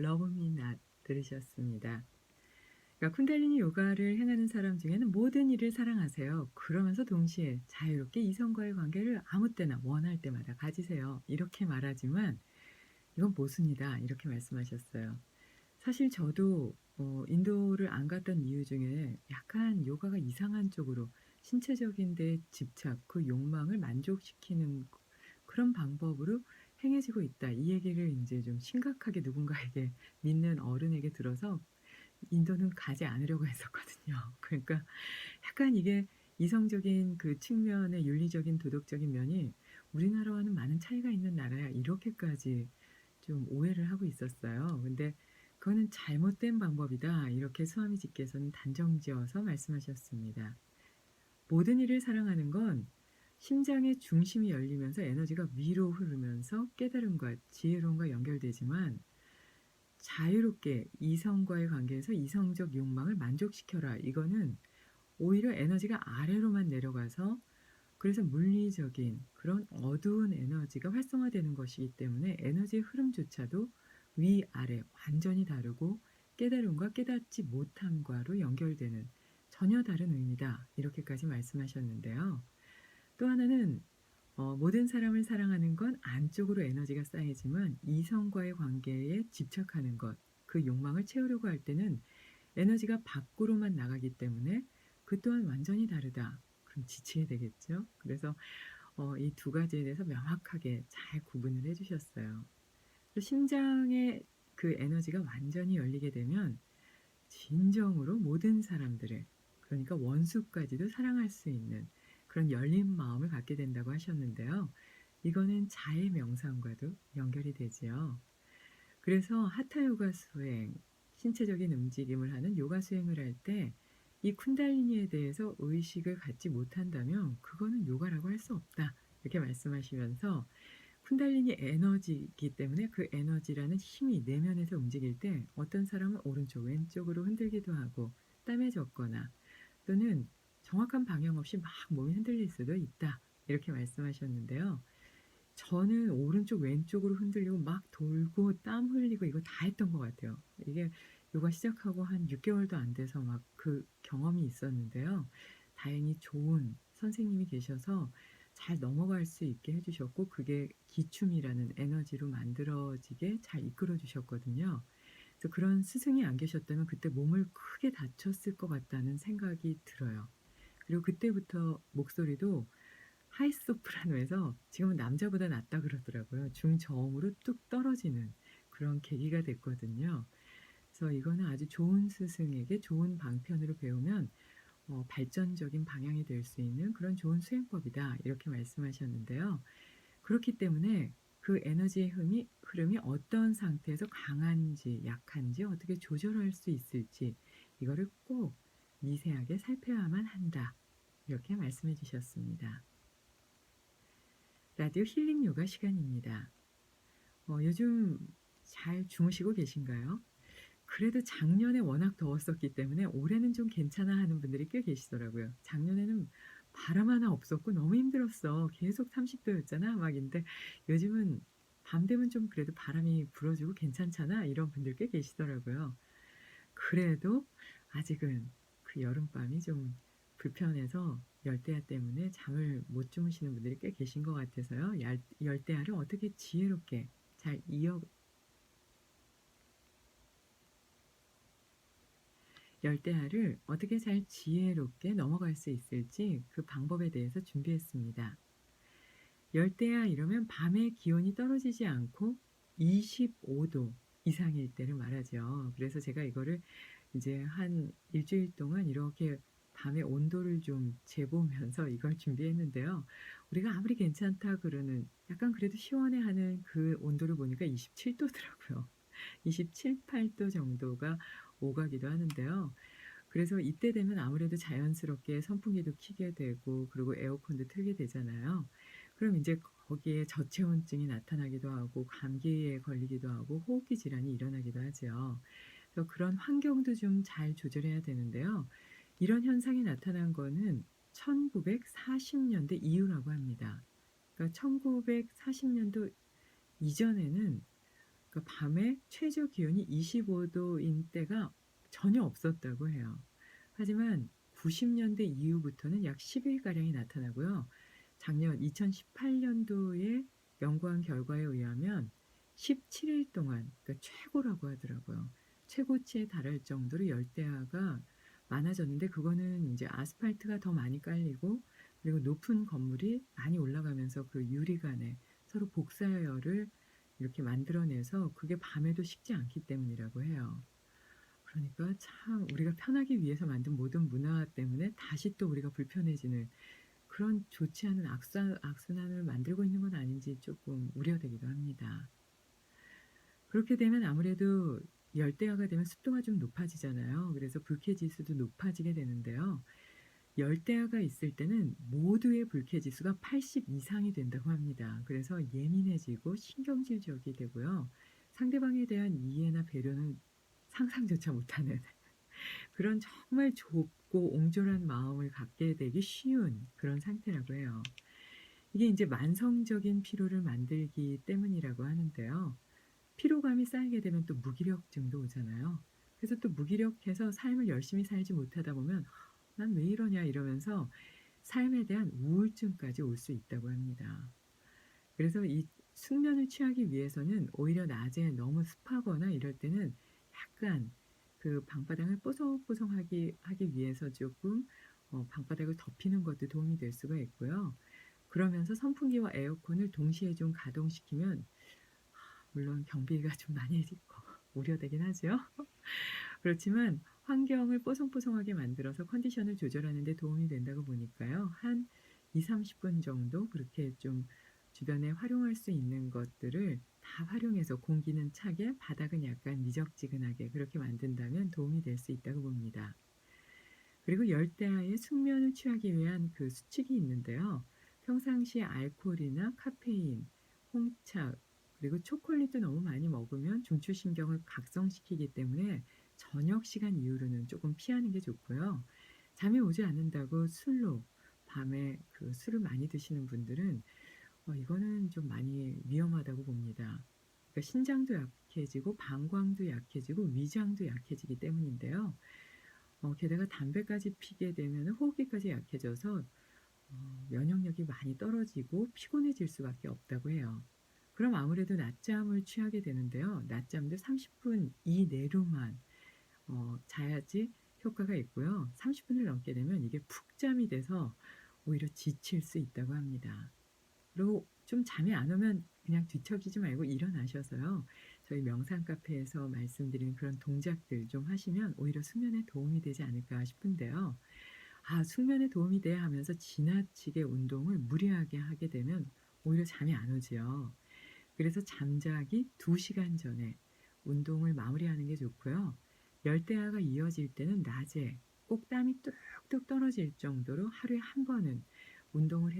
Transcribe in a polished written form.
러브 미 낫 들으셨습니다. 그러니까 쿤달리니 요가를 행하는 사람 중에는 모든 일을 사랑하세요. 그러면서 동시에 자유롭게 이성과의 관계를 아무 때나 원할 때마다 가지세요. 이렇게 말하지만 "이건 모순이다." 이렇게 말씀하셨어요. 사실 저도 인도를 안 갔던 이유 중에 약간 요가가 이상한 쪽으로 신체적인 데 집착, 그 욕망을 만족시키는 그런 방법으로 행해지고 있다. 이 얘기를 인제 좀 심각하게 누군가에게 믿는 어른에게 들어서 인도는 가지 않으려고 했었거든요. 그러니까 약간 이게 이성적인 그 측면의 윤리적인 도덕적인 면이 '우리나라와는 많은 차이가 있는 나라야.' 이렇게까지 좀 오해를 하고 있었어요. 근데 "그거는 잘못된 방법이다." 이렇게 스와미지께서는 단정지어서 말씀하셨습니다. 모든 일을 사랑하는 건 심장의 중심이 열리면서 에너지가 위로 흐르면서 깨달음과 지혜로움과 연결되지만 자유롭게 이성과의 관계에서 이성적 욕망을 만족시켜라. 이거는 오히려 에너지가 아래로만 내려가서 그래서 물리적인 그런 어두운 에너지가 활성화되는 것이기 때문에 에너지의 흐름조차도 위아래 완전히 다르고 깨달음과 깨닫지 못함과로 연결되는 전혀 다른 의미다. 이렇게까지 말씀하셨는데요. 또 하나는 모든 사람을 사랑하는 건 안쪽으로 에너지가 쌓이지만 이성과의 관계에 집착하는 것, 그 욕망을 채우려고 할 때는 에너지가 밖으로만 나가기 때문에 그 또한 완전히 다르다. 그럼 지치게 되겠죠. 그래서 이 두 가지에 대해서 명확하게 잘 구분을 해 주셨어요. 또 심장의 그 에너지가 완전히 열리게 되면 진정으로 모든 사람들을, 그러니까 원수까지도 사랑할 수 있는 그런 열린 마음을 갖게 된다고 하셨는데요. 이거는 자의 명상과도 연결이 되지요. 그래서 하타 요가 수행, 신체적인 움직임을 하는 요가 수행을 할 때 이 쿤달리니에 대해서 의식을 갖지 못한다면 "그거는 요가라고 할 수 없다." 이렇게 말씀하시면서 쿤달리니 에너지이기 때문에 그 에너지라는 힘이 내면에서 움직일 때 어떤 사람은 오른쪽 왼쪽으로 흔들기도 하고 땀에 젖거나 또는 정확한 방향 없이 막 몸이 흔들릴 수도 있다. 이렇게 말씀하셨는데요. 저는 오른쪽 왼쪽으로 흔들리고 막 돌고 땀 흘리고 이거 다 했던 것 같아요. 이게 요가 시작하고 한 6 개월도 안 돼서 막 그 경험이 있었는데요. 다행히 좋은 선생님이 계셔서 잘 넘어갈 수 있게 해 주셨고 그게 기춤이라는 에너지로 만들어지게 잘 이끌어 주셨거든요. 그래서 그런 스승이 안 계셨다면 그때 몸을 크게 다쳤을 것 같다는 생각이 들어요. 그리고 그때부터 목소리도 하이 소프라노에서 지금은 남자보다 낫다 그러더라고요. 중저음으로 뚝 떨어지는 그런 계기가 됐거든요. 그래서 이거는 아주 좋은 스승에게 좋은 방편으로 배우면 발전적인 방향이 될 수 있는 그런 좋은 수행법이다. 이렇게 말씀하셨는데요. 그렇기 때문에 그 에너지의 흐름이 어떤 상태에서 강한지 약한지 어떻게 조절할 수 있을지 이거를 꼭 미세하게 살펴야만 한다. 이렇게 말씀해 주셨습니다. 라디오 힐링 요가 시간입니다. 요즘 잘 주무시고 계신가요? 그래도 작년에 워낙 더웠었기 때문에 올해는 좀 괜찮아 하는 분들이 꽤 계시더라고요. "작년에는 바람 하나 없었고 너무 힘들었어. 계속 30 도였잖아." 막 이런데 요즘은 밤 되면 좀 그래도 바람이 불어 주고 괜찮잖아. 이런 분들 꽤 계시더라고요. 그래도 아직은 그 여름밤이 좀 불편해서 열대야 때문에 잠을 못 주무시는 분들이 꽤 계신 것 같아서요. 열대야를 어떻게 지혜롭게 잘 이어 열대야를 어떻게 잘 지혜롭게 넘어갈 수 있을지 그 방법에 대해서 준비했습니다. 열대야 이러면 밤에 기온이 떨어지지 않고 25도 이상일 때를 말하죠. 그래서 제가 이거를 이제 한 일 주일 동안 이렇게 밤의 온도를 좀 재보면서 이걸 준비했는데요. 우리가 아무리 괜찮다 그러는 약간 그래도 시원해하는 그 온도를 보니까 27 도더라고요. 27-8도 정도가 오가기도 하는데요. 그래서 이때 되면 아무래도 자연스럽게 선풍기도 켜게 되고 그리고 에어컨도 틀게 되잖아요. 그럼 인제 거기에 저체온증이 나타나기도 하고 감기에 걸리기도 하고 호흡기 질환이 일어나기도 하죠. 그래서 그런 환경도 좀 잘 조절해야 되는데요. 이런 현상이 나타난 거는 1940 년대 이후라고 합니다. 그러니까 1940 년도 이전에는 그러니까 밤에 최저 기온이 25 도인 때가 전혀 없었다고 해요. 하지만 90 년대 이후부터는 약 10 일가량이 나타나고요. 작년 2018 년도에 연구한 결과에 의하면 17일 동안, 그러니까 최고라고 하더라고요. 최고치에 달할 정도로 열대야가 많아졌는데, 그거는 인제 아스팔트가 더 많이 깔리고 그리고 높은 건물이 많이 올라가면서 그 유리관에 서로 복사열을 이렇게 만들어내서 그게 밤에도 식지 않기 때문이라고 해요. 그러니까 참 우리가 편하기 위해서 만든 모든 문화 때문에 다시 또 우리가 불편해지는 그런 좋지 않은 악순환을 만들고 있는 건 아닌지 쪼끔 우려되기도 합니다. 그렇게 되면 아무래도 열대야가 되면 습도가 좀 높아지잖아요. 그래서 불쾌지수도 높아지게 되는데요. 열대야가 있을 때는 모두의 불쾌지수가 80 이상이 된다고 합니다. 그래서 예민해지고 신경질적이 되고요. 상대방에 대한 이해나 배려는 상상조차 못하는 그런 정말 좁고 옹졸한 마음을 갖게 되기 쉬운 그런 상태라고 해요. 이게 인제 만성적인 피로를 만들기 때문이라고 하는데요. 피로감이 쌓이게 되면 또 무기력증도 오잖아요. 그래서 또 무기력해서 삶을 열심히 살지 못하다 보면 '난 왜 이러냐.' 이러면서 삶에 대한 우울증까지 올 수 있다고 합니다. 그래서 이 숙면을 취하기 위해서는 오히려 낮에 너무 습하거나 이럴 때는 약간 그 방바닥을 뽀송뽀송하게 하기 위해서 쪼끔 방바닥을 덮이는 것도 도움이 될 수가 있고요. 그러면서 선풍기와 에어컨을 동시에 좀 가동시키면, 물론 경비가 좀 많이 들고 우려되긴 하죠. 그렇지만 환경을 뽀송뽀송하게 만들어서 컨디션을 조절하는 데 도움이 된다고 보니까요. 한 20-30분 정도 그렇게 좀 주변에 활용할 수 있는 것들을 다 활용해서 공기는 차게 바닥은 약간 미적지근하게 그렇게 만든다면 도움이 될 수 있다고 봅니다. 그리고 열대야의 숙면을 취하기 위한 그 수칙이 있는데요. 평상시에 알코올이나 카페인, 홍차, 그리고 초콜릿도 너무 많이 먹으면 중추신경을 각성시키기 때문에 저녁 시간 이후로는 조금 피하는 게 좋고요. 잠이 오지 않는다고 술로 밤에 그 술을 많이 드시는 분들은 이거는 좀 많이 위험하다고 봅니다. 그러니까 신장도 약해지고 방광도 약해지고 위장도 약해지기 때문인데요. 게다가 담배까지 피게 되면은 호흡기까지 약해져서 면역력이 많이 떨어지고 피곤해질 수밖에 없다고 해요. 그럼 아무래도 낮잠을 취하게 되는데요. 낮잠도 30분 이내로만 자야지 효과가 있고요. 30 분을 넘게 되면 이게 푹잠이 돼서 오히려 지칠 수 있다고 합니다. 그리고 좀 잠이 안 오면 그냥 뒤척이지 말고 일어나셔서요. 저희 명상 카페에서 말씀드리는 그런 동작들 좀 하시면 오히려 수면에 도움이 되지 않을까 싶은데요. 숙면에 도움이 돼야 하면서 지나치게 운동을 무리하게 하게 되면 오히려 잠이 안 오지요. 그래서 잠자기 2 시간 전에 운동을 마무리하는 게 좋고요. 열대야가 이어질 때는 낮에 꼭 땀이 뚝뚝 떨어질 정도로 하루에 한 번은 운동을 해야